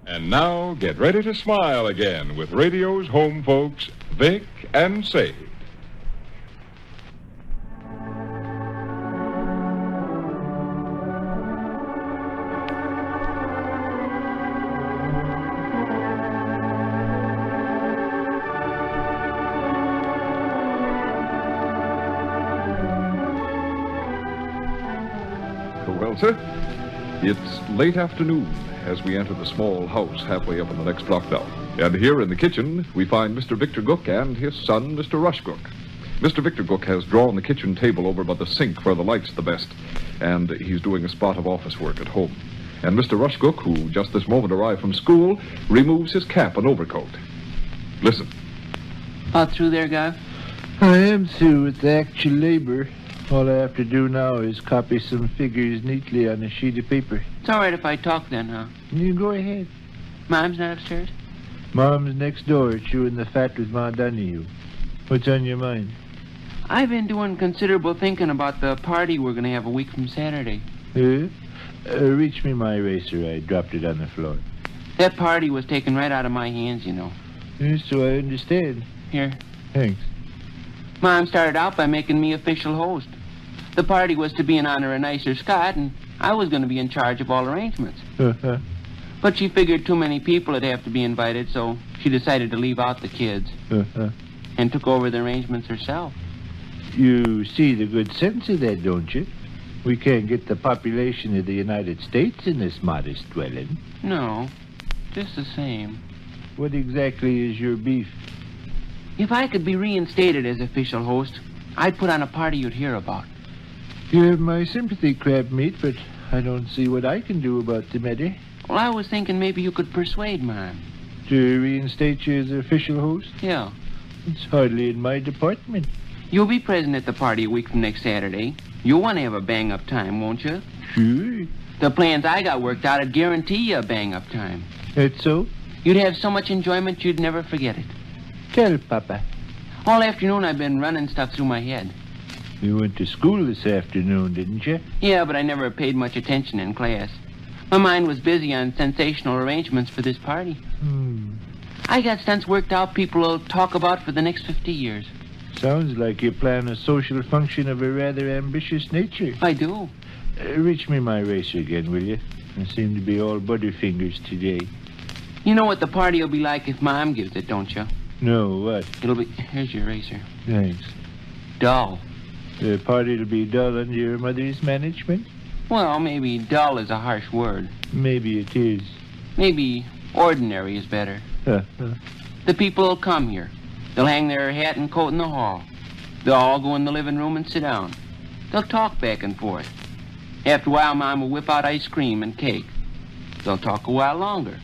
And now, get ready to smile again with radio's home folks, Vic and Sade. Well, sir, it's late afternoon as we enter the small house halfway up on the next block down. And here in the kitchen, we find Mr. Victor Gook and his son, Mr. Rush Gook. Mr. Victor Gook has drawn the kitchen table over by the sink where the light's the best, and he's doing a spot of office work at home. And Mr. Rush Gook, who just this moment arrived from school, removes his cap and overcoat. Listen. All through there, Gav? I am through with the actual labor. All I have to do now is copy some figures neatly on a sheet of paper. It's all right if I talk then, huh? You go ahead. Mom's not upstairs? Mom's next door, chewing the fat with Ma Donahue. What's on your mind? I've been doing considerable thinking about the party we're going to have a week from Saturday. Reach me my eraser. I dropped it on the floor. That party was taken right out of my hands, you know. So I understand. Here. Thanks. Mom started out by making me official host. The party was to be in honor of Nicer Scott, and I was going to be in charge of all arrangements. But she figured too many people would have to be invited, so she decided to leave out the kids. And took over the arrangements herself. You see the good sense of that, don't you? We can't get the population of the United States in this modest dwelling. No, just the same. What exactly is your beef? If I could be reinstated as official host, I'd put on a party you'd hear about. You have my sympathy, crab meat, but I don't see what I can do about the matter. Well, I was thinking maybe you could persuade Mom. To reinstate you as official host? Yeah. It's hardly in my department. You'll be present at the party a week from next Saturday. You'll want to have a bang-up time, won't you? Sure. The plans I got worked out would guarantee you a bang-up time. That's so? You'd have so much enjoyment you'd never forget it. Tell Papa. All afternoon I've been running stuff through my head. You went to school this afternoon, didn't you? Yeah, but I never paid much attention in class. My mind was busy on sensational arrangements for this party. I got stunts worked out people will talk about for the next 50 years. Sounds like you plan a social function of a rather ambitious nature. I do. Reach me my eraser again, will you? I seem to be all butterfingers today. You know what the party will be like if Mom gives it, don't you? No, what? It'll be... Here's your eraser. Thanks. Dull. The party'll be dull under your mother's management? Well, maybe dull is a harsh word. Maybe it is. Maybe ordinary is better. The people will come here. They'll hang their hat and coat in the hall. They'll all go in the living room and sit down. They'll talk back and forth. After a while, Mom will whip out ice cream and cake. They'll talk a while longer.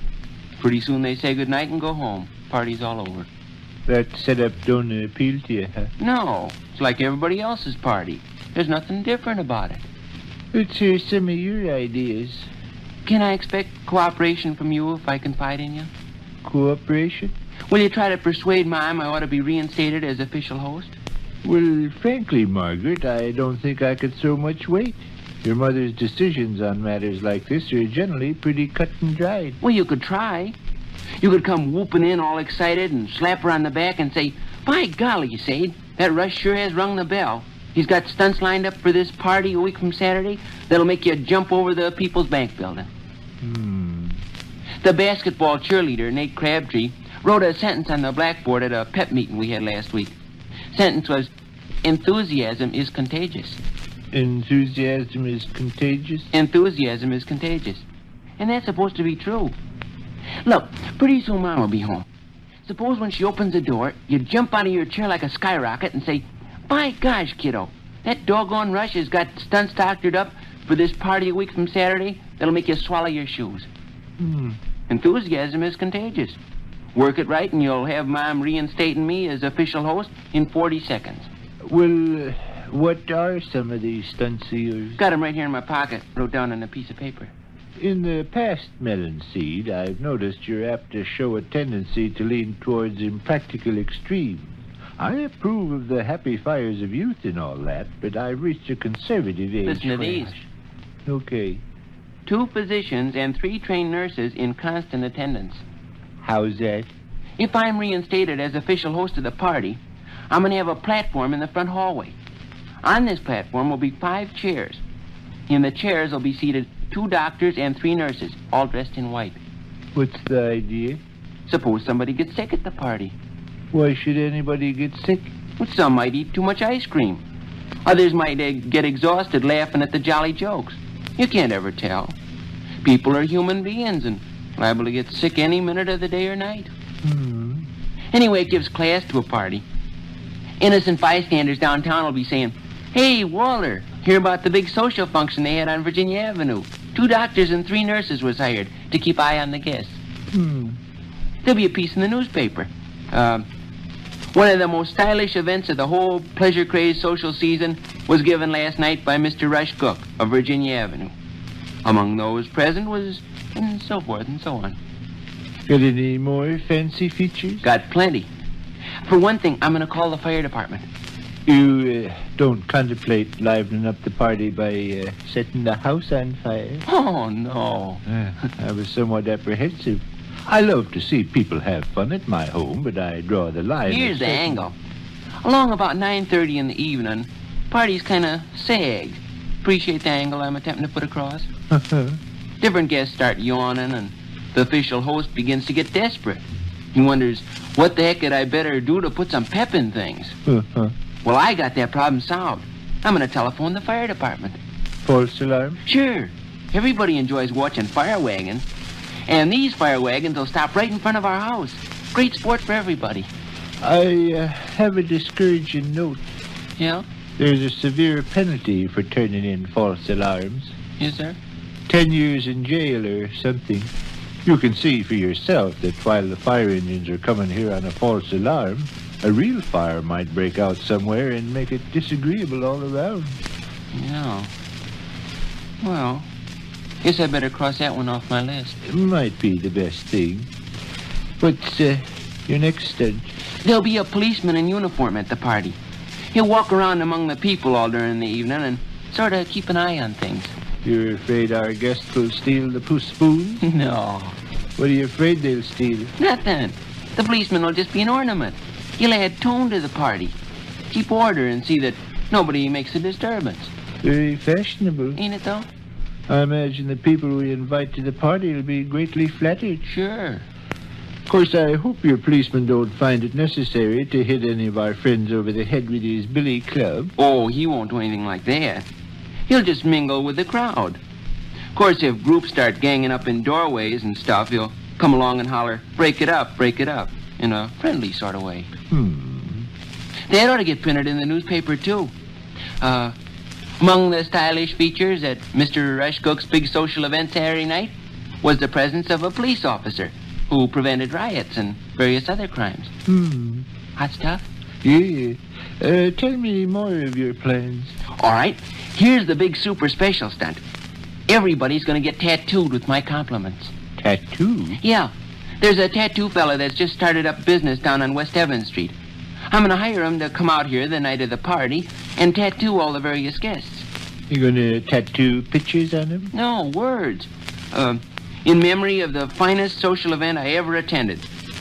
Pretty soon they say goodnight and go home. Party's all over. That setup don't appeal to you, huh? No. It's like everybody else's party. There's nothing different about it. Let's hear some of your ideas. Can I expect cooperation from you if I confide in you? Cooperation? Will you try to persuade Mom I ought to be reinstated as official host? Well, frankly, Margaret, I don't think I could throw much weight. Your mother's decisions on matters like this are generally pretty cut and dried. Well, you could try. You could come whooping in all excited and slap her on the back and say, "By golly, Sade, that Rush sure has rung the bell. He's got stunts lined up for this party a week from Saturday that'll make you jump over the People's Bank building." The basketball cheerleader, Nate Crabtree, wrote a sentence on the blackboard at a pep meeting we had last week. Sentence was, "Enthusiasm is contagious." Enthusiasm is contagious? Enthusiasm is contagious. And that's supposed to be true. Look, pretty soon Mom will be home. Suppose when she opens the door, you jump out of your chair like a skyrocket and say, "By gosh, kiddo, that doggone Rush has got stunts doctored up for this party a week from Saturday that'll make you swallow your shoes." Enthusiasm is contagious. Work it right and you'll have Mom reinstating me as official host in 40 seconds. Well, what are some of these stunts of yours? Got them right here in my pocket, wrote down on a piece of paper. In the past, Melon Seed, I've noticed you're apt to show a tendency to lean towards impractical extremes. I approve of the happy fires of youth and all that, but I've reached a conservative age. Listen to these. Okay. 2 physicians and 3 trained nurses in constant attendance. How's that? If I'm reinstated as official host of the party, I'm going to have a platform in the front hallway. On this platform will be 5 chairs. In the chairs will be seated 2 doctors and 3 nurses, all dressed in white. What's the idea? Suppose somebody gets sick at the party. Why should anybody get sick? Well, some might eat too much ice cream. Others might get exhausted laughing at the jolly jokes. You can't ever tell. People are human beings and liable to get sick any minute of the day or night. Anyway, it gives class to a party. Innocent bystanders downtown will be saying, "Hey, Walter, hear about the big social function they had on Virginia Avenue. 2 doctors and 3 nurses was hired to keep eye on the guests." There'll be a piece in the newspaper. One of the most stylish events of the whole pleasure-crazed social season was given last night by Mr. Rush Gook of Virginia Avenue. Among those present was, and so forth and so on. Got any more fancy features? Got plenty. For one thing, I'm going to call the fire department. You don't contemplate livening up the party by setting the house on fire? Oh, no. I was somewhat apprehensive. I love to see people have fun at my home, but I draw the line. Here's the angle. Along about 9:30 in the evening, party's kind of sagged. Appreciate the angle I'm attempting to put across? Different guests start yawning, and the official host begins to get desperate. He wonders, what the heck could I better do to put some pep in things? Well, I got that problem solved. I'm going to telephone the fire department. False alarm? Sure. Everybody enjoys watching fire wagons. And these fire wagons will stop right in front of our house. Great sport for everybody. I have a discouraging note. Yeah? There's a severe penalty for turning in false alarms. Yes, sir? 10 years in jail or something. You can see for yourself that while the fire engines are coming here on a false alarm, a real fire might break out somewhere and make it disagreeable all around. Yeah. Well, guess I better cross that one off my list. It might be the best thing. What's your next stunt? There'll be a policeman in uniform at the party. He'll walk around among the people all during the evening and sort of keep an eye on things. You're afraid our guests will steal the puss spoon? No. What are you afraid they'll steal? Nothing. The policeman will just be an ornament. He'll add tone to the party. Keep order and see that nobody makes a disturbance. Very fashionable. Ain't it, though? I imagine the people we invite to the party will be greatly flattered. Sure. Of course, I hope your policeman don't find it necessary to hit any of our friends over the head with his billy club. Oh, he won't do anything like that. He'll just mingle with the crowd. Of course, if groups start ganging up in doorways and stuff, he'll come along and holler, break it up, in a friendly sort of way. That ought to get printed in the newspaper, too. Among the stylish features at Mr. Rush Gook's big social event Saturday night was the presence of a police officer who prevented riots and various other crimes. Hot stuff? Yeah. Tell me more of your plans. All right. Here's the big super special stunt. Everybody's going to get tattooed with my compliments. Tattoo? Yeah. There's a tattoo fella that's just started up business down on West Evans Street. I'm going to hire him to come out here the night of the party and tattoo all the various guests. You gonna tattoo pictures on him? No, words. In memory of the finest social event I ever attended.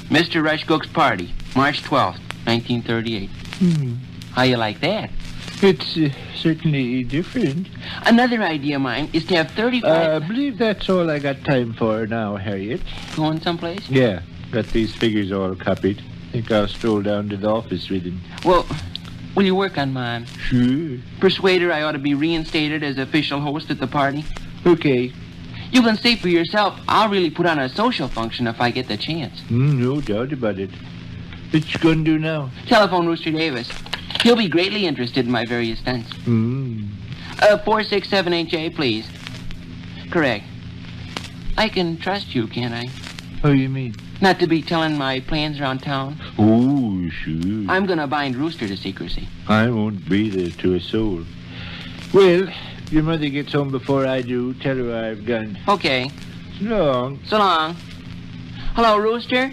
Mr. Rush Gook's party, March 12th, 1938. How you like that? It's certainly different. Another idea of mine is to have 35... I believe that's all I got time for now, Harriet. Going someplace? Yeah, got these figures all copied. Think I'll stroll down to the office with him. Well, will you work on mine? Sure. Persuade her I ought to be reinstated as official host at the party? Okay. You can see for yourself, I'll really put on a social function if I get the chance. No doubt about it. What you gonna do now? Telephone Rooster Davis. He'll be greatly interested in my various stunts. 4678J, please. Correct. I can trust you, can't I? How you mean? Not to be telling my plans around town? Oh, sure. I'm gonna bind Rooster to secrecy. I won't breathe it to a soul. Well, if your mother gets home before I do, tell her I've gone. Okay. So long. So long. Hello, Rooster?